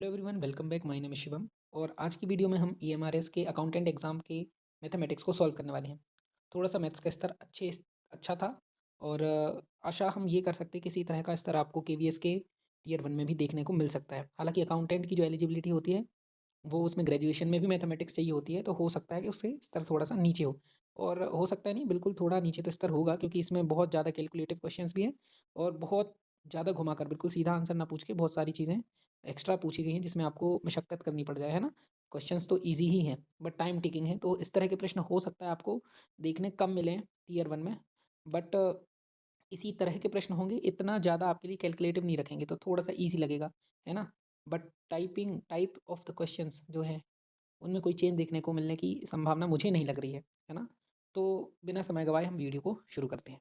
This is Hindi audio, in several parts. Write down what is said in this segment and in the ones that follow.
Hello everyone, welcome back. My name is Shivam और आज की वीडियो में हम ईएमआरएस के अकाउंटेंट एग्ज़ाम के मैथमेटिक्स को सॉल्व करने वाले हैं। थोड़ा सा मैथ्स का स्तर अच्छा था और आशा हम ये कर सकते हैं कि इसी तरह का स्तर आपको केवीएस के टीयर 1 में भी देखने को मिल सकता है। हालांकि अकाउंटेंट की जो एलिजिबिलिटी होती है वो उसमें ग्रेजुएशन में भी मैथमेटिक्स चाहिए होती है, तो हो सकता है कि उससे स्तर थोड़ा सा नीचे हो। और हो सकता है नहीं, बिल्कुल थोड़ा नीचे तो स्तर होगा, क्योंकि इसमें बहुत ज़्यादा कैलकुलेटिव क्वेश्चंस भी हैं और बहुत ज़्यादा घुमाकर बिल्कुल सीधा आंसर ना पूछ के बहुत सारी चीज़ें एक्स्ट्रा पूछी गई हैं जिसमें आपको मशक्कत करनी पड़ जाए, है ना। क्वेश्चंस तो ईजी ही हैं बट टाइम टेकिंग है, तो इस तरह के प्रश्न हो सकता है आपको देखने कम मिलें टीयर 1 में। बट इसी तरह के प्रश्न होंगे, इतना ज़्यादा आपके लिए कैलकुलेटिव नहीं रखेंगे, तो थोड़ा सा ईजी लगेगा, है ना। But type of the questions जो हैं उनमें कोई चेंज देखने को मिलने की संभावना मुझे नहीं लग रही है ना। तो बिना समय गवाए हम वीडियो को शुरू करते हैं।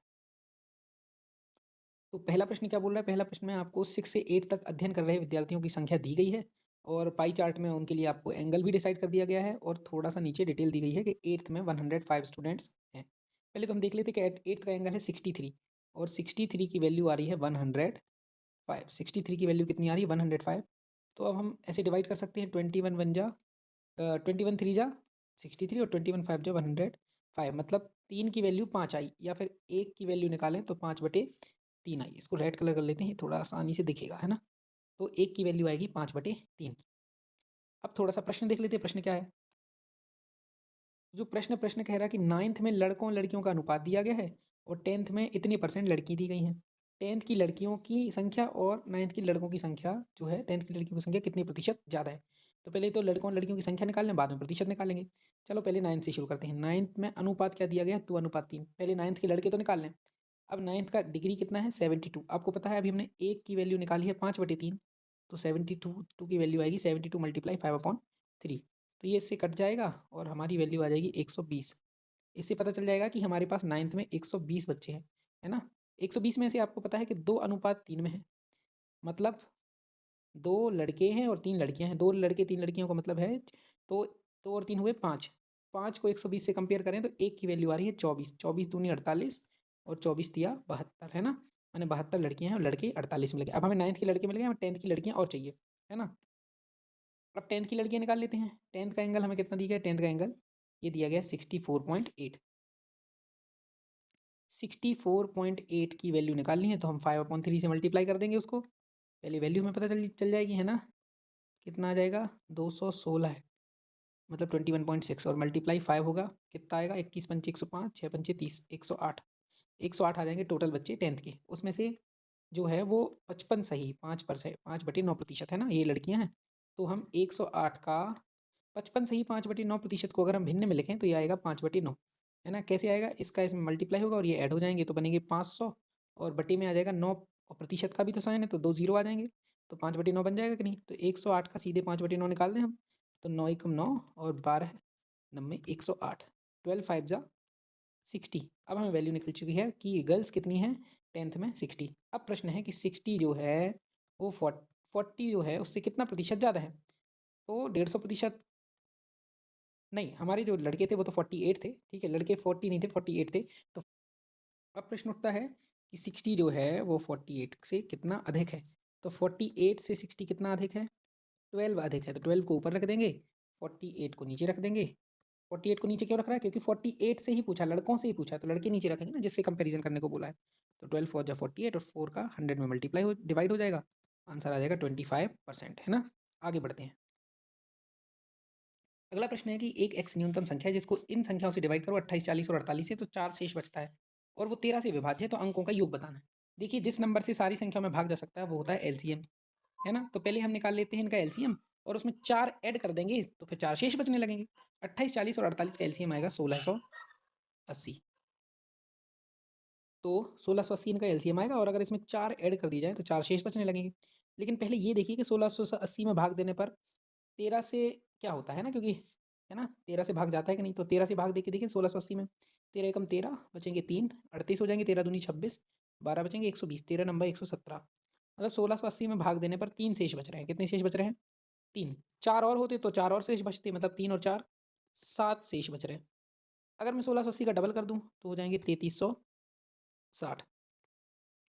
तो पहला प्रश्न क्या बोल रहा है? पहला प्रश्न में आपको 6 से 8 तक अध्ययन कर रहे विद्यार्थियों की संख्या दी गई है और पाई चार्ट में उनके लिए आपको एंगल भी डिसाइड कर दिया गया है और थोड़ा सा नीचे डिटेल दी गई है कि 8th में 105 स्टूडेंट्स हैं। पहले तो हम देख लेते हैं कि 8th का एंगल है 63 और 63 की वैल्यू आ रही है 105। 63 की वैल्यू कितनी आ रही है? 105। तो अब हम ऐसे डिवाइड कर सकते हैं, 21 3 जा 63 और 21 5 जा 105, मतलब 3 की वैल्यू 5 आई, या फिर 1 की वैल्यू निकालें तो 5/3 आई। इसको रेड कलर कर लेते हैं, थोड़ा आसानी से दिखेगा, है ना। तो 1 की वैल्यू आएगी 5/3। अब थोड़ा सा प्रश्न देख लेते हैं, प्रश्न क्या है। जो प्रश्न कह रहा है कि 9th में लड़कों लड़कियों का अनुपात दिया गया है और 10th में इतनी % लड़की दी गई हैं। 10th की लड़कियों की संख्या और 9th की लड़कों की संख्या जो है, 10th की लड़कियों की संख्या कितनी प्रतिशत ज़्यादा है। तो पहले तो लड़कों लड़कियों की संख्या निकाल लें, बाद में प्रतिशत निकालेंगे। चलो पहले 9th से शुरू करते हैं। 9th में अनुपात क्या दिया गया है? 2:3। पहले 9th के लड़के तो निकाल लें। अब 9th का डिग्री कितना है? 72। आपको पता है अभी हमने 1 की वैल्यू निकाली है 5/3, तो 72 की वैल्यू आएगी 72 × 5/3। तो ये इससे कट जाएगा और हमारी वैल्यू आ जाएगी 120। इससे पता चल जाएगा कि हमारे पास 9th में 120 बच्चे हैं, है ना। 120 में से आपको पता है कि 2:3 में है, मतलब 2 लड़के हैं और 3 लड़कियां हैं। 2 लड़के 3 लड़कियों का मतलब है, तो 2 और 3 हुए 5। 5 को 120 से कंपेयर करें तो 1 की वैल्यू आ रही है 24। 24 दूनी 48 और 24 दिया 72, है ना। मैंने 72 लड़कियां हैं और लड़के 48 मिल गए। अब हमें 9th के लड़के मिल गए, हमें 10th की लड़कियां और चाहिए, है ना। अब 10th की लड़कियां निकाल लेते हैं। 10th का एंगल हमें कितना दिया गया? 10th का एंगल ये दिया गया 64.8। 64.8 की वैल्यू निकालनी है तो हम 5/3 से मल्टीप्लाई कर देंगे उसको। पहले वैल्यू हमें पता चल जाएगी, है ना। कितना आ जाएगा? 216 है, मतलब 21.6, और मल्टीप्लाई 5 होगा, कितना आएगा? 21 × 5 = 105, 6 × 5 = 30, 108। 108 आ जाएंगे टोटल बच्चे 10th के। उसमें से जो है वो 55 सही, 5%, 5/9% है ना, ये लड़कियां हैं। तो हम 108 का 55 सही 5/9% को अगर हम भिन्न में लिखें तो ये आएगा 5/9, है ना। कैसे आएगा? इसका इसमें मल्टीप्लाई होगा और ये ऐड हो जाएंगे तो बनेंगे 500, और बटे में आ जाएगा 9, और प्रतिशत का भी तो साइन है तो 2 जीरो आ जाएंगे, तो 5/9 बन जाएगा कि नहीं। तो 108 का सीधे 5/9 निकाल दें हम, तो 9 × 9 और 12 9 108, 12×5 = 60। अब हमें वैल्यू निकल चुकी है कि गर्ल्स कितनी हैं 10th में? 60। अब प्रश्न है कि 60 जो है वो 40 जो है उससे कितना प्रतिशत ज़्यादा है? तो 150% नहीं, हमारे जो लड़के थे वो तो 48 थे, ठीक है। लड़के 40 नहीं थे, 48 थे। तो अब प्रश्न उठता है कि 60 जो है वो 48 से कितना अधिक है। तो 48 से 60 कितना अधिक है? 12 अधिक है, तो 12 को ऊपर रख देंगे, 48 को नीचे रख देंगे। 48 को नीचे क्यों रख रहा है? क्योंकि 48 से ही पूछा, लड़कों से ही पूछा, तो लड़के नीचे रखेंगे ना, जिससे कंपैरिजन करने को बोला है। तो 12 4 जा 48 और 4 का 100 में मल्टीप्लाई हो डिवाइड हो जाएगा, आंसर आ जाएगा 25%, है ना। आगे बढ़ते हैं। अगला प्रश्न है कि एक एक्स न्यूनतम संख्या है जिसको इन संख्याओं से डिवाइड करो 28, 40 और 48 से, तो 4 शेष बचता है और वो 13 से विभाज्य है, तो अंकों का योग बताना है। देखिए, जिस नंबर से सारी संख्या में भाग जा सकता है वो होता है एलसीएम, है ना। तो पहले हम निकाल लेते हैं इनका एलसीएम और उसमें 4 ऐड कर देंगे तो फिर 4 शेष बचने लगेंगे। 28, 40 और 48 का एलसीएम आएगा 1680। तो 1680 इनका एलसीएम आएगा, और अगर इसमें 4 ऐड कर दी जाए तो 4 शेष बचने लगेंगे। लेकिन पहले ये देखिए कि 1680 में भाग देने पर 13 से क्या होता है ना, क्योंकि है ना 13 से भाग जाता है कि नहीं। तो 13 से भाग देके देखिए 1680 में 13 एकम 13 बचेंगे 3, 38 हो जाएंगे, 13 दूनी 26, 12 बचेंगे 120, 13 नंबर 117। मतलब 1680 में भाग देने पर 3 शेष बच रहे हैं। कितने शेष बच रहे हैं? 3। 4 और होते तो 4 और शेष बचते, मतलब 3 और 4 7 शेष बच रहे हैं। अगर मैं 1680 का डबल कर दूं तो हो जाएंगे 3360।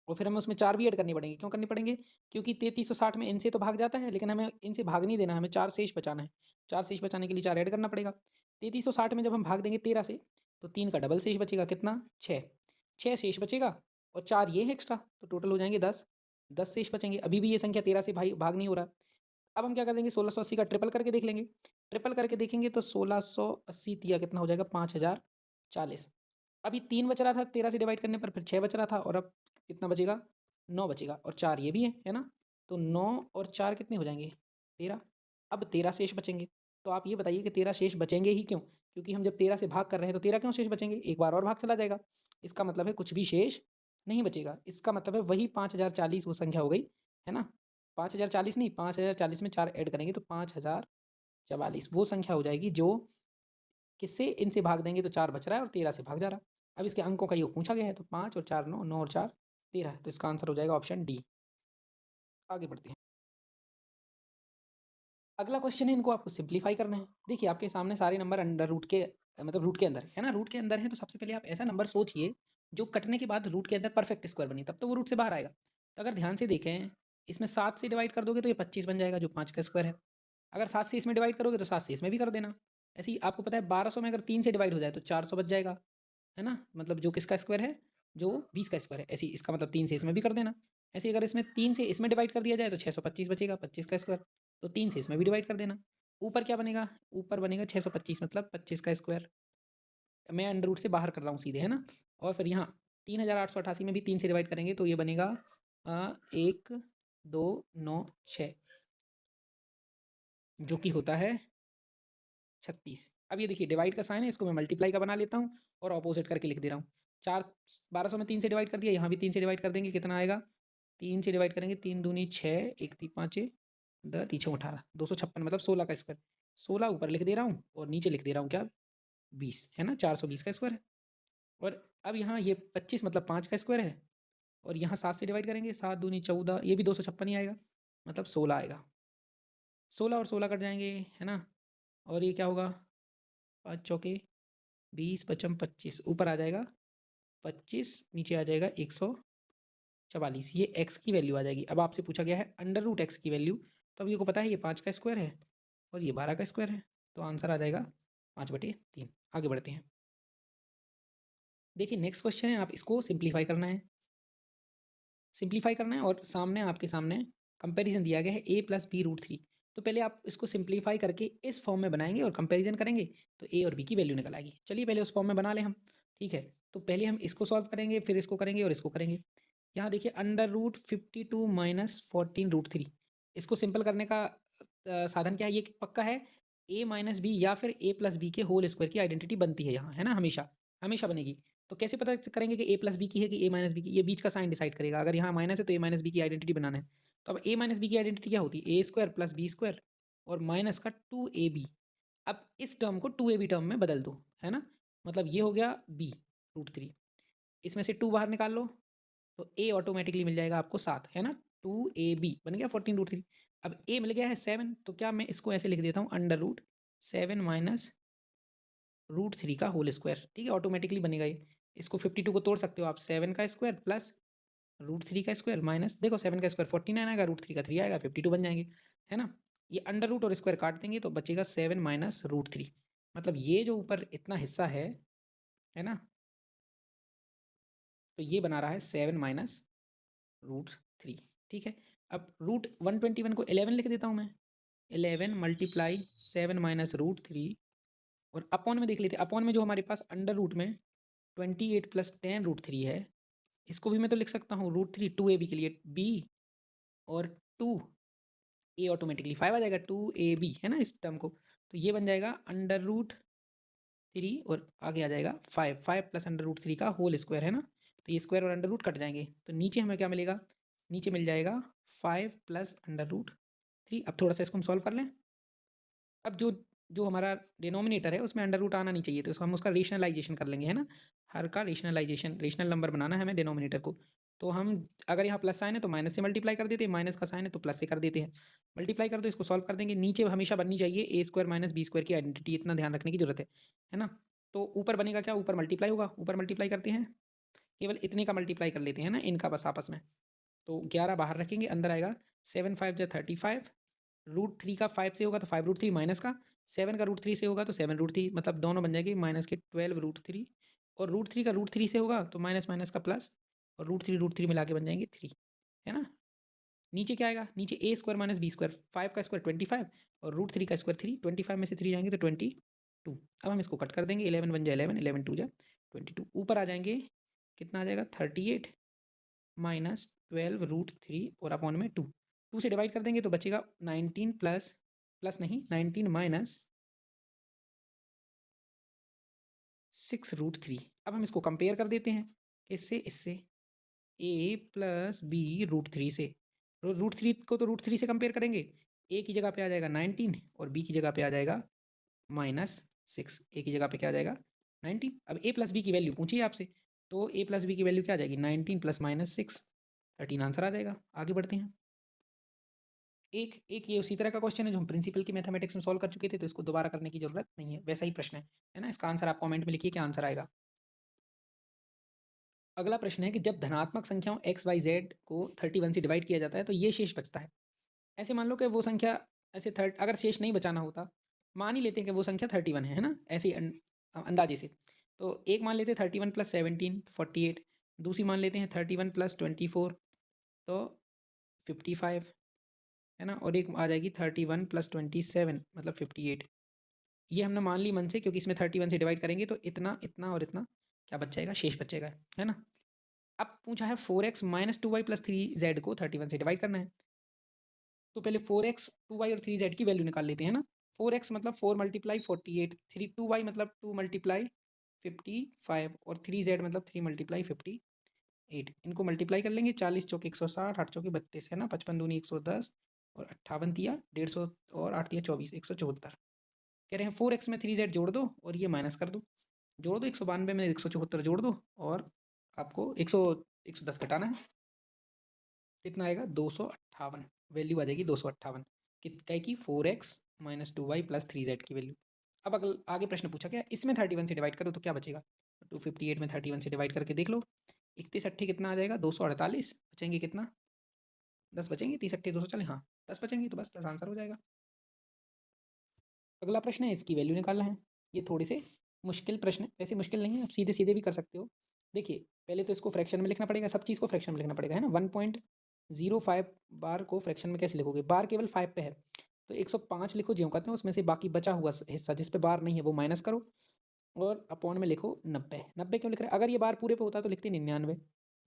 और फिर हमें उसमें 4 भी ऐड करनी पड़ेंगे। क्यों करनी पड़ेंगे? क्योंकि 3360 में इनसे तो भाग जाता है, लेकिन हमें इनसे भाग नहीं देना, हमें 4 शेष बचाना है। 4 शेष बचाने के लिए 4 ऐड करना पड़ेगा। 3360 में जब हम भाग देंगे 13 से, तो 3 का डबल शेष बचेगा, कितना? 6। 6 शेष बचेगा और 4 ये है एक्स्ट्रा, तो टोटल हो जाएंगे 10। 10 शेष बचेंगे। अभी भी ये संख्या 13 से भाग नहीं हो रहा। अब हम क्या कर देंगे, 1680 का ट्रिपल करके देख लेंगे। ट्रिपल करके देखेंगे तो 1680 तिया कितना हो जाएगा? 5040। अभी 3 बच रहा था 13 से डिवाइड करने पर, फिर 6 बच रहा था, और अब कितना बचेगा? 9 बचेगा, और 4 ये भी है ना? तो 9 और 4 कितने हो जाएंगे? 13। अब 13 शेष बचेंगे। तो आप ये बताइए कि 13 शेष बचेंगे ही क्यों? क्योंकि हम जब 13 से भाग कर रहे हैं तो 13 क्यों शेष बचेंगे? एक बार और भाग चला जाएगा। इसका मतलब है कुछ भी शेष नहीं बचेगा। इसका मतलब है वही 5040 वो संख्या हो गई, है ना? 5040 नहीं, 5040 में 4 ऐड करेंगे तो 5044 वो संख्या हो जाएगी जो किससे इनसे भाग देंगे तो 4 बच रहा है और 13 से भाग जा रहा है। अब इसके अंकों का योग पूछा गया है, तो 5 और 4 9, 9 और 4 13, तो इसका आंसर हो जाएगा ऑप्शन डी। आगे बढ़ते हैं। अगला क्वेश्चन है, इनको आपको सिंप्लीफाई करना है। देखिए आपके सामने सारे नंबर अंडर रूट के मतलब रूट के अंदर है ना? रूट के अंदर है, तो सबसे पहले आप ऐसा नंबर सोचिए जो कटने के बाद रूट के अंदर परफेक्ट स्क्वायर बने, तब तो वो रूट से बाहर आएगा। तो अगर ध्यान से देखें, इसमें 7 से डिवाइड कर दोगे तो ये 25 बन जाएगा, जो 5 का स्क्वायर है। अगर 7 से इसमें डिवाइड करोगे तो 7 से इसमें भी कर देना। ऐसे ही आपको पता है 1200 में अगर 3 से डिवाइड हो जाए तो 400 बच जाएगा, है ना? मतलब जो किसका स्क्वायर है? जो 20 का स्क्वायर है। ऐसे ही इसका मतलब 3 से इसमें भी कर देना। ऐसे ही अगर इसमें 3 से इसमें डिवाइड कर दिया जाए तो 625 बचेगा, 25 का स्क्वायर। तो 3 से इसमें भी डिवाइड कर देना। ऊपर क्या बनेगा? ऊपर बनेगा 625 मतलब 25 का स्क्वायर। मैं अंडर रूट से बाहर कर रहा हूँ सीधे, है ना? और फिर यहाँ 3888 में भी 3 से डिवाइड करेंगे तो ये बनेगा 1 2 9 6, जो कि होता है 36। अब ये देखिए डिवाइड का साइन है, इसको मैं मल्टीप्लाई का बना लेता हूँ और ऑपोजिट करके लिख दे रहा हूँ। 1200 में 3 से डिवाइड कर दिया, यहाँ भी 3 से डिवाइड कर देंगे, कितना आएगा? 3 से डिवाइड करेंगे, 3 दूनी 6, 1 3 5 15 3 18, 256 मतलब 16 का स्क्वायर। 16 ऊपर लिख दे रहा हूँ और नीचे लिख दे रहा हूँ क्या? 20, है ना? 420 का स्क्वायर है। और अब यहाँ ये 25 मतलब 5 का स्क्वायर है, और यहाँ 7 से डिवाइड करेंगे, 7 दूनी 14, ये भी 256 ही आएगा, मतलब 16 आएगा। 16 और 16 कट जाएंगे, है ना? और ये क्या होगा? 5 चौके 20 पचम 25, ऊपर आ जाएगा 25, नीचे आ जाएगा 144। ये एक्स की वैल्यू आ जाएगी। अब आपसे पूछा गया है अंडर रूट एक्स की वैल्यू, तो अब ये को पता है ये 5 का स्क्वायर है और ये 12 का स्क्वायर है, तो आंसर आ जाएगा 5/3। आगे बढ़ते हैं। देखिए नेक्स्ट क्वेश्चन है, आप इसको सिंप्लीफाई करना है। सिंप्लीफाई करना है और सामने आपके सामने कंपैरिजन दिया गया है a+b√3। तो पहले आप इसको सिंप्लीफाई करके इस फॉर्म में बनाएंगे और कंपैरिजन करेंगे तो a और b की वैल्यू निकल आएगी। चलिए पहले उस फॉर्म में बना लें हम, ठीक है? तो पहले हम इसको सॉल्व करेंगे, फिर इसको करेंगे और इसको करेंगे। यहाँ देखिए अंडर रूट 52 - 14√3, इसको सिंपल करने का साधन क्या है? ये पक्का है a-b या फिर a+b के होल स्क्वायर की आइडेंटिटी बनती है यहाँ, है ना? हमेशा हमेशा बनेगी। तो कैसे पता करेंगे कि a+b की है कि a-b की? ये बीच का साइन डिसाइड करेगा। अगर यहाँ माइनस है तो a-b की आइडेंटिटी बनाना है। तो अब a-b की आइडेंटिटी क्या होती है? a² + b² और माइनस का 2ab। अब इस टर्म को 2ab टर्म में बदल दो, है ना? मतलब ये हो गया b√3, इसमें से 2 बाहर निकाल लो तो a ऑटोमेटिकली मिल जाएगा आपको 7, है ना? 2ab बन गया 14√3। अब a मिल गया है 7, तो क्या मैं इसको ऐसे लिख देता हूँ अंडर रूट 7 - √3 का होल स्क्वायर, ठीक है? ऑटोमेटिकली बनेगा ये। इसको 52 को तोड़ सकते हो आप, 7 का स्क्वायर प्लस √3 का स्क्वायर माइनस, देखो 7 का स्क्वायर 49 आएगा, √3 का 3 आएगा, 52 बन जाएंगे, है ना? ये अंडर रूट और स्क्वायर काट देंगे तो बचेगा 7 - √3। मतलब ये जो ऊपर इतना हिस्सा है ना? तो ये बना रहा है 7 - √3, ठीक है? अब √121 को 11 लिख देता हूँ मैं। 11 × 7 - √3, और अपॉन में देख लेते हैं। अपॉन में जो हमारे पास अंडर रूट में 28 + 10√3 है, इसको भी मैं तो लिख सकता हूँ √3 2ab के लिए b, और 2 a ऑटोमेटिकली 5 आ जाएगा, 2ab, है ना? इस टर्म को तो ये बन जाएगा अंडर रूट 3 और आगे आ जाएगा 5, 5 + अंडर रूट 3 का होल स्क्वायर, है ना? तो ये स्क्वायर और अंडर रूट कट जाएंगे, तो नीचे हमें क्या मिलेगा? नीचे मिल जाएगा 5 + अंडर रूट 3। अब थोड़ा सा इसको हम सॉल्व कर लें। अब जो जो हमारा डिनोमिनेटर है उसमें अंडर रूट आना नहीं चाहिए, तो इसको हम उसका रेशनलाइजेशन कर लेंगे, है ना? हर का रेशनलाइजेशन, रेशनल नंबर बनाना है हमें डिनोमिनेटर को। तो हम अगर यहाँ प्लस साइन है तो माइनस से मल्टीप्लाई कर देते हैं, माइनस का साइन है तो प्लस से कर देते हैं। मल्टीप्लाई कर दो, इसको सॉल्व कर देंगे। नीचे हमेशा बननी चाहिए a² - b² की आइडेंटिटी, इतना ध्यान रखने की जरूरत है ना? तो ऊपर बनेगा क्या? ऊपर मल्टीप्लाई होगा, ऊपर मल्टीप्लाई करते हैं केवल इतने का मल्टीप्लाई कर लेते हैं ना इनका बस आपस में। तो 11 बाहर रखेंगे, अंदर आएगा 7 5 जा 35, √3 का 5 से होगा तो 5 √3 माइनस का 7 का √3 से होगा तो 7 √3, मतलब दोनों बन जाएंगे माइनस के 12 √3, और √3 का √3 से होगा तो माइनस माइनस का प्लस, और √3 मिला के बन जाएंगे 3, है ना। नीचे क्या आएगा, नीचे a² माइनस b², 5 का स्क्वायर 25 और √3 का स्क्वायर 3, 25 में से 3 जाएंगे तो 22। अब हम इसको कट कर देंगे, 11 बन जाए 11, 11 2 जा 22, ऊपर आ जाएंगे कितना आ जाएगा 38 माइनस 12 √3 और अपॉन में 2 से डिवाइड कर देंगे तो बचेगा 19 प्लस नहीं 19 माइनस 6 √3। अब हम इसको कंपेयर कर देते हैं, इससे a प्लस बी √3 से, √3 को तो √3 से कंपेयर करेंगे, a की जगह पे आ जाएगा 19 और b की जगह पे आ जाएगा -6, a की जगह पे क्या आ जाएगा 19। अब a प्लस बी की वैल्यू पूछिए आपसे, तो a प्लस बी की वैल्यू क्या आ जाएगी 19 प्लस -6, 13 आंसर आ जाएगा। आगे बढ़ते हैं। एक एक ये उसी तरह का क्वेश्चन है जो हम प्रिंसिपल की मैथमेटिक्स में सॉल्व कर चुके थे, तो इसको दोबारा करने की जरूरत नहीं है, वैसा ही प्रश्न है ना। इसका आंसर आप कमेंट में लिखिए क्या आंसर आएगा। अगला प्रश्न है कि जब धनात्मक संख्याओं x y z को 31 से डिवाइड किया जाता है तो ये शेष बचता है। ऐसे मान लो कि वो संख्या ऐसे अगर शेष नहीं बचाना होता, मान ही लेते हैं कि वो संख्या 31 है ना, ऐसे अंदाजे से। तो एक मान लेते हैं 31 + 17 48, दूसरी मान लेते हैं 31 + 24 तो 55, है ना, और एक आ जाएगी 31 + 27 मतलब 58। ये हमने मान ली मन से, क्योंकि इसमें 31 से डिवाइड करेंगे तो इतना इतना और इतना क्या बच जाएगा, शेष बचेगा, है ना। अब पूछा है 4x - 2y + 3z को 31 से डिवाइड करना है, तो पहले 4x 2y और 3z की वैल्यू निकाल लेते हैं ना। 4x मतलब 4 × 48, 2y मतलब 2 × 55 और 3z मतलब 3 × 58। इनको मल्टीप्लाई कर लेंगे, 40 चौके 160, 8 चौके 32, है ना, 55 दूनी 110 और 58 दिया 150 और 8 दिया 24, 174। कह रहे हैं 4x में 3z जोड़ दो और ये माइनस कर दो, जोड़ दो 192 में 174 जोड़ दो और आपको 110 घटाना है, कितना आएगा 258, वैल्यू आ जाएगी 258 कितने की 4x - 2y + 3z की वैल्यू। अब अगर आगे प्रश्न पूछा गया इसमें 31 से डिवाइड करो तो क्या बचेगा, 258 में 31 से डिवाइड करके देख लो, 31 कितना आ जाएगा 248, बचेंगे कितना 10 बचेंगे, 30 240, हाँ 10 बचेंगे, तो बस 10 आंसर हो जाएगा। अगला प्रश्न है इसकी वैल्यू निकालना है। ये थोड़े से मुश्किल प्रश्न है, वैसे मुश्किल नहीं है, आप सीधे सीधे भी कर सकते हो। देखिए पहले तो इसको फ्रैक्शन में लिखना पड़ेगा, सब चीज़ को फ्रैक्शन में लिखना पड़ेगा, है ना। 1.05 बार को फ्रैक्शन में कैसे लिखोगे, बार केवल 5 पे है तो 105 लिखो ज्यों कहते हैं, उसमें से बाकी बचा हुआ हिस्सा जिस पे बार नहीं है वो माइनस करो और अपॉन में लिखो 90। 90 क्यों लिख रहे हैं, अगर ये बार पूरे पे होता तो लिखते 99,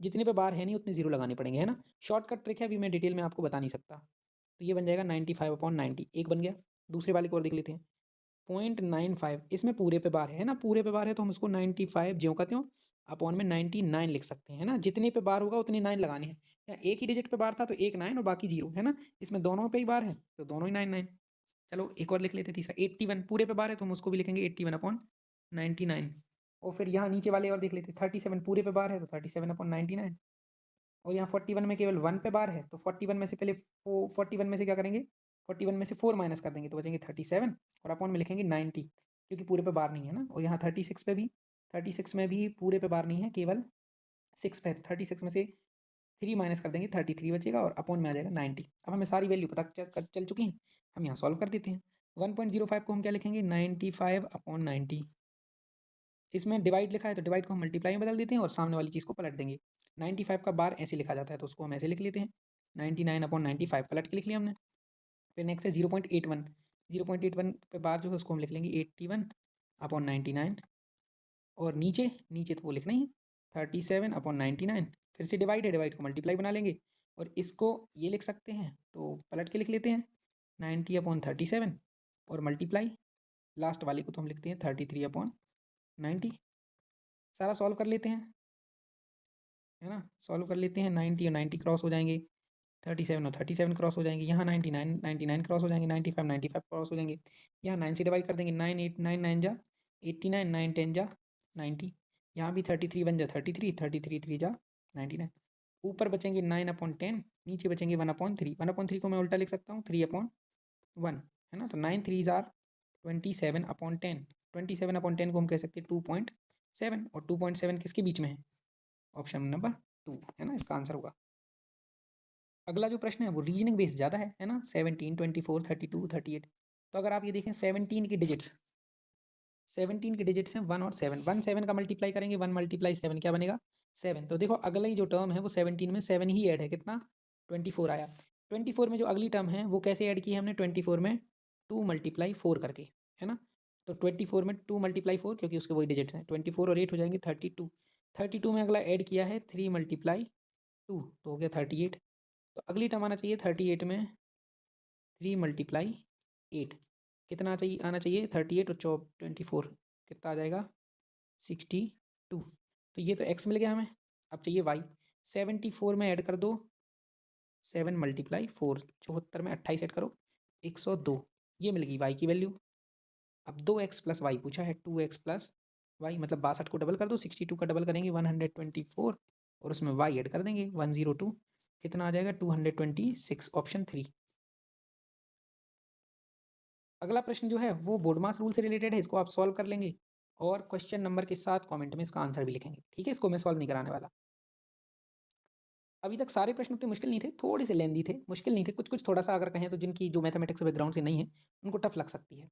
जितने पे बार है नहीं उतने जीरो लगाने पड़ेंगे, है ना। शॉर्टकट ट्रिक है, अभी मैं डिटेल में आपको बता नहीं सकता। तो ये बन जाएगा 95/90, एक बन गया। दूसरे वाले को और देख लेते हैं, 0.95, इसमें पूरे पे बार है ना, पूरे पे बार है तो हम उसको 95 ज्यों का त्यों अपॉन में 99 लिख सकते हैं ना, जितने पे बार होगा उतने 9 लगाने हैं। या एक ही डिजिट पे बार था तो एक 9 और बाकी 0, है ना, इसमें दोनों पे ही बार है तो दोनों ही 9 9। चलो एक और लिख लेते हैं, तीसरा 81 पूरे पे बार है तो हम उसको भी लिखेंगे 81/99। और फिर यहाँ नीचे वाले और देख लेते हैं, 37 पूरे पे बार है तो 37/99, और यहाँ 41 में केवल 1 पे बार है तो 41 में से पहले 41 में से क्या करेंगे, 41 में से 4 माइनस कर देंगे तो बचेंगे 37 और अपॉन में लिखेंगे 90, क्योंकि पूरे पे बार नहीं है ना। और यहाँ 36 पे भी, 36 में भी पूरे पे बार नहीं है, केवल 6 पे, 36 में से 3 माइनस कर देंगे 33 बचेगा और अपॉन में आ जाएगा 90। अब हमें सारी वैल्यू पता चल चुकी हैं, हम यहाँ सॉल्व कर देते हैं। 1.05 को हम क्या लिखेंगे 95/90, इसमें डिवाइड लिखा है तो डिवाइड को हम मल्टीप्लाई में बदल देते हैं और सामने वाली चीज़ को पलट देंगे। 95 का बार ऐसे लिखा जाता है तो उसको हम ऐसे लिख लेते हैं, 99/95 पलट के लिख लिया हमने। फिर नेक्स्ट है 0.81, 0.81 पे बार जो है उसको हम लिख लेंगे 81/99, और नीचे नीचे तो वो लिखना ही 37/99, फिर से डिवाइड है, डिवाइड को मल्टीप्लाई बना लेंगे और इसको ये लिख सकते हैं तो पलट के लिख लेते हैं 90/37 और मल्टीप्लाई लास्ट वाले को तो हम लिखते हैं 33/90। सारा सॉल्व कर लेते हैं, है ना, सॉल्व कर लेते हैं। 90 और 90 क्रॉस हो जाएंगे, 37 और 37 क्रॉस हो जाएंगे, यहाँ 99 क्रॉस हो जाएंगे, 95 क्रॉस हो जाएंगे, यहाँ 9 से डिवाइड कर देंगे, 9 8 9 9 जा 89, 9 10 जा 90, यहाँ भी 33 1 जा 33, 33 3 जा 99। ऊपर बचेंगे 9/10, नीचे बचेंगे 1/3, 1/3 को मैं उल्टा लिख सकता हूँ 3/1, है ना। तो 9 3 जार 27/10, 27/10 को हम कह सकते हैं 2.7, और 2.7 किसके बीच में है, ऑप्शन नंबर 2 है ना इसका आंसर होगा। अगला जो प्रश्न है वो रीजनिंग बेस ज़्यादा है ना, 17, 24, 32, 38। तो अगर आप ये देखें 17 की डिजिट्स, 17 के डिजिट्स हैं 1 और 7, 1 7 का मल्टीप्लाई करेंगे, 1 मल्टीप्लाई 7 क्या बनेगा 7। तो देखो अगला ही जो टर्म है वो 17 में 7 ही ऐड है, कितना 24 आया। 24 में जो अगली टर्म है वो कैसे ऐड की है हमने, 24 में 2 मल्टीप्लाई 4 करके, है ना। तो 24 में 2 मल्टीप्लाई 4, क्योंकि उसके वही डिजिट्स हैं, 24 और 8 हो जाएंगे 32। 32 में अगला ऐड किया है 3 मल्टीप्लाई 2, तो हो गया 38। तो अगली टर्म आना चाहिए 38 में 3 मल्टीप्लाई 8, कितना चाहिए आना चाहिए 38 और 24 कितना आ जाएगा 62। तो ये तो x मिल गया हमें, अब चाहिए y। 74 में ऐड कर दो 7 मल्टीप्लाई 4, 74 में 28 ऐड करो 102, ये मिल गई y की वैल्यू। अब 2x प्लस वाई पूछा है, 2x प्लस वाई मतलब 62 को डबल कर दो, 62 का डबल करेंगे 124 और उसमें y ऐड कर देंगे 102, कितना आ जाएगा 226, ऑप्शन 3। अगला प्रश्न जो है वो बोर्ड मास रूल से रिलेटेड है, इसको आप सॉल्व कर लेंगे और क्वेश्चन नंबर के साथ कमेंट में इसका आंसर भी लिखेंगे, ठीक है। इसको मैं सॉल्व नहीं कराने वाला। अभी तक सारे प्रश्न उतने मुश्किल नहीं थे, थोड़े से लेंदी थे, मुश्किल नहीं थे, कुछ कुछ थोड़ा सा अगर कहें तो जिनकी जो मैथमेटिक्स बैकग्राउंड से नहीं है उनको टफ लग सकती है।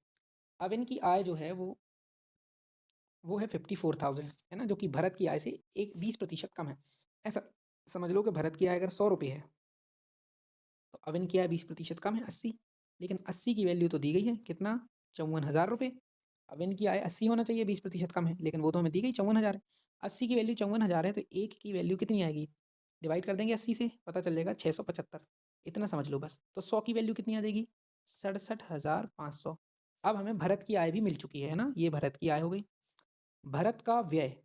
अब इनकी आय जो है वो है 54,000, है ना, जो कि भरत की आय से एक 20% कम है। ऐसा समझ लो कि भरत की आय अगर 100 रुपये है तो अब इनकी आय 20% कम है 80, लेकिन 80 की वैल्यू तो दी गई है कितना 54,000 रुपये। अब इनकी आय 80 होना चाहिए, 20% कम है, लेकिन वो तो हमें दी गई 54,000 है। 80 की वैल्यू 54,000 है तो एक की वैल्यू कितनी आएगी, डिवाइड कर देंगे 80 से, पता चल जाएगा 675, इतना समझ लो बस। तो 100 की वैल्यू कितनी आ जाएगी 67,500। अब हमें भरत की आय भी मिल चुकी है ना, ये भरत की आय हो गई। भरत का व्यय,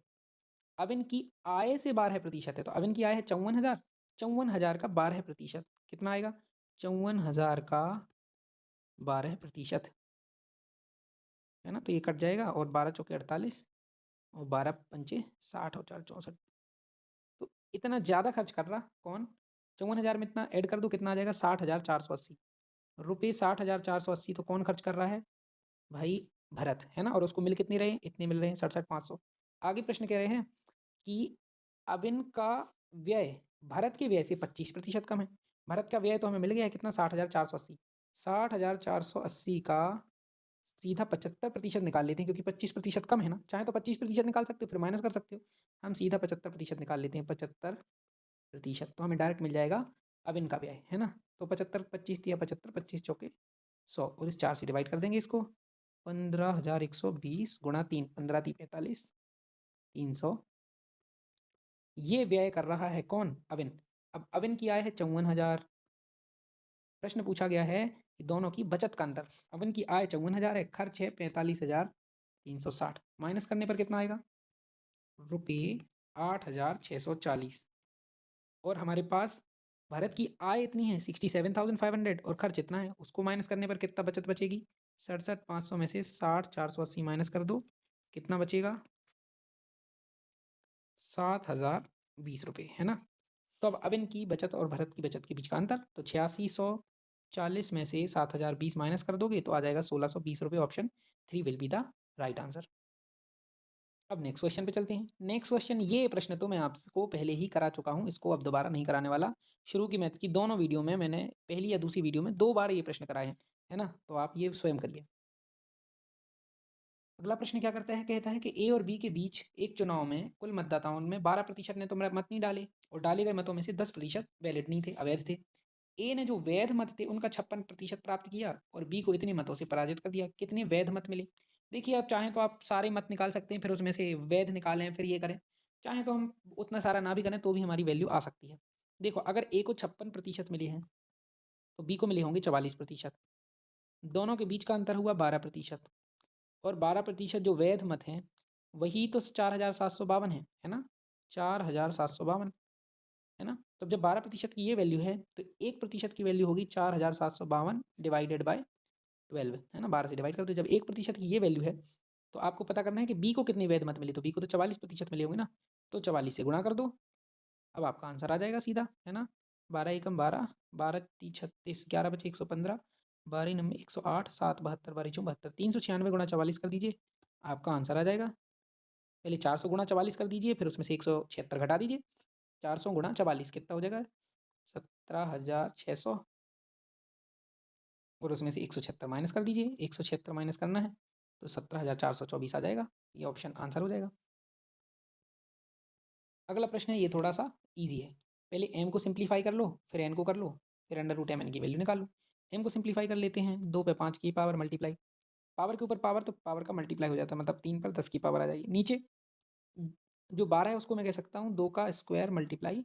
अब इनकी आय से 12% है, तो अब इनकी आय है 54,000, 54,000 का 12% कितना आएगा, 54,000 का 12%, है ना। तो ये कट जाएगा और 12 चौके 48 और 12 पंचे 60 और 4 64। तो इतना ज़्यादा खर्च कर रहा कौन, 54,000 में इतना ऐड कर दो कितना आ जाएगा 60,480 रुपये। 60,480 तो कौन खर्च कर रहा है, भाई भरत, है ना। और उसको मिल कितनी रहे, इतने मिल रहे हैं 67,500। आगे प्रश्न कह रहे हैं कि अब इनका व्यय भारत के व्यय से 25% कम है। भारत का व्यय तो हमें मिल गया है कितना 60,480, 60,480 का सीधा 75% निकाल लेते हैं, क्योंकि 25% कम है ना, चाहे तो 25% निकाल सकते हो फिर माइनस कर सकते हो, हम सीधा 75% निकाल लेते हैं, 75%, तो हमें डायरेक्ट मिल जाएगा अब इनका व्यय, है ना। तो 75 25 दिया 75, 25 चौके 100 और इस 4 से डिवाइड कर देंगे इसको, 15,120 गुणा 3, 15 × 45 300। ये व्यय कर रहा है कौन, अविन। अब अविन की आय है 54,000, प्रश्न पूछा गया है कि दोनों की बचत का अंतर। अविन की आय 54,000 है, खर्च है 45,360, माइनस करने पर कितना आएगा रुपये 8,640। और हमारे पास भारत की आय इतनी है 67,500 और खर्च इतना है, उसको माइनस करने पर कितना बचत बचेगी 67,500 में से 60,480 माइनस कर दो, कितना बचेगा 7,020 रुपये, है ना। तो अब अविन की बचत और भरत की बचत के बीच का अंतर, तो 8640 में से 7,020 माइनस कर दोगे तो आ जाएगा 1,620 रुपये, option 3 will be the right answer. अब नेक्स्ट क्वेश्चन पे चलते हैं। नेक्स्ट क्वेश्चन, ये प्रश्न तो मैं आपको पहले ही करा चुका हूँ, इसको अब दोबारा नहीं कराने वाला। शुरू की मैथ्स की दोनों वीडियो में मैंने पहली या दूसरी वीडियो में 2 बार ये प्रश्न कराए हैं, है ना, तो आप ये स्वयं करिए। अगला प्रश्न क्या करता है, कहता है कि ए और बी के बीच एक चुनाव में कुल मतदाताओं में 12% ने तो मत नहीं डाले और डाले गए मतों में से 10% वैलिड नहीं थे, अवैध थे। ए ने जो वैध मत थे उनका 56% प्राप्त किया और बी को इतने मतों से पराजित कर दिया। कितने वैध मत मिले, देखिए आप चाहें तो आप सारे मत निकाल सकते हैं, फिर उसमें से वैध निकालें, फिर ये करें। चाहें तो हम उतना सारा ना भी करें तो भी हमारी वैल्यू आ सकती है। देखो अगर ए को 56% मिले हैं तो बी को मिले होंगे 44%, दोनों के बीच का अंतर हुआ 12%, और 12% जो वैध मत हैं वही तो 4,752 है ना, 4,752, है ना। तो जब 12% की ये वैल्यू है तो 1% की वैल्यू होगी 4,752 डिवाइडेड बाय 12, है ना, 12 से डिवाइड कर दो। जब 1% की ये वैल्यू है तो आपको पता करना है कि बी को कितनी वैध मत मिली, तो बी को तो 44% मिले होंगे ना, तो 44 से गुणा कर दो, अब आपका आंसर आ जाएगा सीधा, है ना। 12 एकम 12, 12 × 36, 11 बचे 115, 12 नंबर 108, 7 72, 12 72, 396 गुणा 44 कर दीजिए, आपका आंसर आ जाएगा। पहले 400 गुणा 44 कर दीजिए, फिर उसमें से 176 घटा दीजिए। 400 गुणा 44 कितना हो जाएगा? 17,600, और उसमें से 176 माइनस कर दीजिए। 176 माइनस करना है तो 17,424 आ जाएगा। ये ऑप्शन आंसर हो जाएगा। अगला प्रश्न है, ये थोड़ा सा ईजी है। पहले m को सिंप्लीफाई कर लो, फिर n को कर लो, फिर अंडर रूट mn की वैल्यू निकालो। m को सिंप्लीफाई कर लेते हैं, 2 पे 5 की पावर मल्टीप्लाई, पावर के ऊपर पावर तो पावर का मल्टीप्लाई हो जाता है, मतलब 3 पर 10 की पावर आ जाएगी। नीचे जो 12 है उसको मैं कह सकता हूँ 2 का स्क्वायर मल्टीप्लाई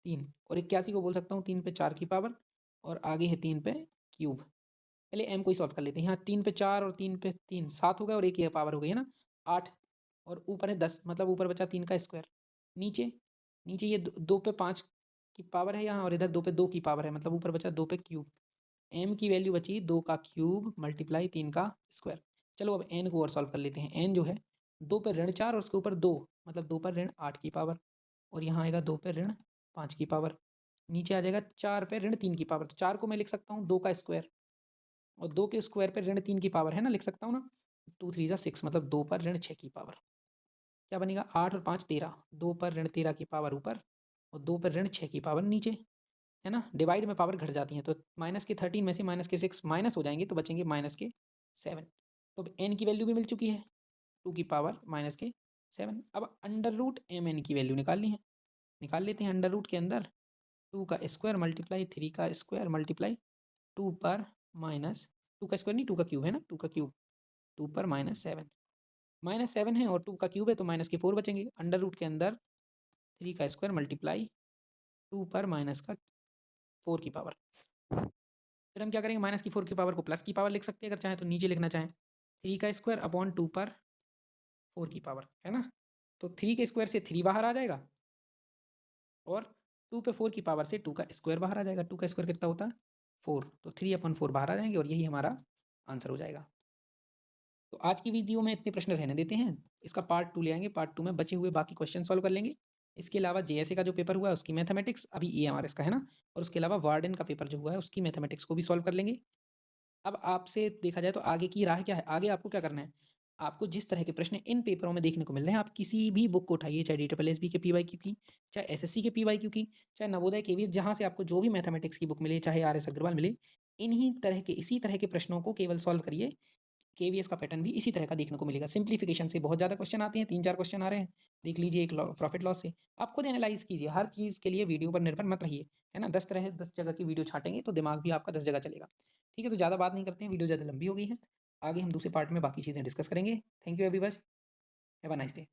3, और 81 को बोल सकता हूँ 3 पे 4 की पावर, और आगे है 3 पे क्यूब। पहले m को ही सॉल्व कर लेते हैं। यहाँ 3 पे 4 और 3 पे 3 7 हो गया, और एक ये पावर हो गई है ना 8, और ऊपर है 10, मतलब ऊपर बचा 3 का स्क्वायर। नीचे नीचे ये 2 पे 5 की पावर है यहाँ, और इधर 2 पे 2 की पावर है, मतलब ऊपर बचा 2 पे क्यूब। m की वैल्यू बची 2 का क्यूब मल्टीप्लाई 3 का स्क्वायर। चलो अब n को और सॉल्व कर लेते हैं। n जो है 2 पे ऋण 4 और उसके ऊपर 2, मतलब 2 पर ऋण 8 की पावर, और यहाँ आएगा 2 पे ऋण 5 की पावर। नीचे आ जाएगा 4 पे ऋण 3 की पावर, तो 4 को मैं लिख सकता हूँ 2 का स्क्वायर, और 2 के स्क्वायर पे ऋण 3 की पावर है ना, लिख सकता हूँ ना। 2 3 6, मतलब 2 पर ऋण 6 की पावर। क्या बनेगा? 8 और 5 13, 2 पर ऋण 13 की पावर ऊपर, और 2 पर ऋण 6 की पावर नीचे, है ना। डिवाइड में पावर घट जाती है, तो माइनस के 13 में से माइनस के 6 माइनस हो जाएंगे, तो बचेंगे माइनस के 7। तो अब n की वैल्यू भी मिल चुकी है, 2 की पावर माइनस के 7। अब अंडर रूट mn की वैल्यू निकालनी है। निकाल लेते हैं। अंडर रूट के अंदर 2 का स्क्वायर मल्टीप्लाई 3 का स्क्वायर मल्टीप्लाई 2 पर माइनस 2 का स्क्वायर नहीं 2 का क्यूब है ना, 2 का क्यूब 2 पर -7, -7 है और 2 का क्यूब है तो माइनस के 4 बचेंगे। अंडर रूट के अंदर 3 का स्क्वायर मल्टीप्लाई 2 पर माइनस का 4 की पावर। फिर हम क्या करेंगे? माइनस की 4 की पावर को प्लस की पावर लिख सकते हैं, अगर चाहें तो नीचे लिखना चाहें 3 का स्क्वायर अपॉन 2 पर 4 की पावर, है ना। तो 3 के स्क्वायर से 3 बाहर आ जाएगा, और 2 पे 4 की पावर से 2 का स्क्वायर बाहर आ जाएगा। 2 का स्क्वायर कितना होता है? 4, तो 3/4 बाहर आ जाएंगे, और यही हमारा आंसर हो जाएगा। तो आज की वीडियो में इतने प्रश्न रहने देते हैं। इसका पार्ट 2 ले आएंगे। पार्ट 2 में बचे हुए बाकी क्वेश्चन सॉल्व कर लेंगे। इसके अलावा जेएसए का जो पेपर हुआ है उसकी मैथमेटिक्स, अभी एएमआरएस का है ना, और उसके अलावा वार्डन का पेपर जो हुआ है उसकी मैथमेटिक्स को भी सॉल्व कर लेंगे। अब आपसे देखा जाए तो आगे की राह क्या है? आगे आपको क्या करना है? आपको जिस तरह के प्रश्न इन पेपरों में देखने को मिल रहे हैं, आप किसी भी बुक को उठाइए, चाहे DSSB के PYQ की, चाहे SSC के PYQ की, चाहे नवोदय KVS, जहाँ से आपको जो भी मैथमेटिक्स की बुक मिले, चाहे RS अग्रवाल मिले, इन्हीं तरह के इसी तरह के प्रश्नों को केवल सॉल्व करिए। KVS का पैटर्न भी इसी तरह का देखने को मिलेगा। सिंप्लीफिकेशन से बहुत ज़्यादा क्वेश्चन आते हैं, 3-4 क्वेश्चन आ रहे हैं, देख लीजिए एक प्रॉफिट लॉस से। आप खुद एनालाइज कीजिए, हर चीज़ के लिए वीडियो पर निर्भर मत रहिए, है ना। 10 जगह की वीडियो छाटेंगे तो दिमाग भी आपका 10 जगह चलेगा। ठीक है, तो ज़्यादा बात नहीं करते हैं, वीडियो ज़्यादा लंबी हो गई है। आगे हम दूसरे पार्ट में बाकी चीज़ें डिस्कस करेंगे। Thank you everyone, have a nice day.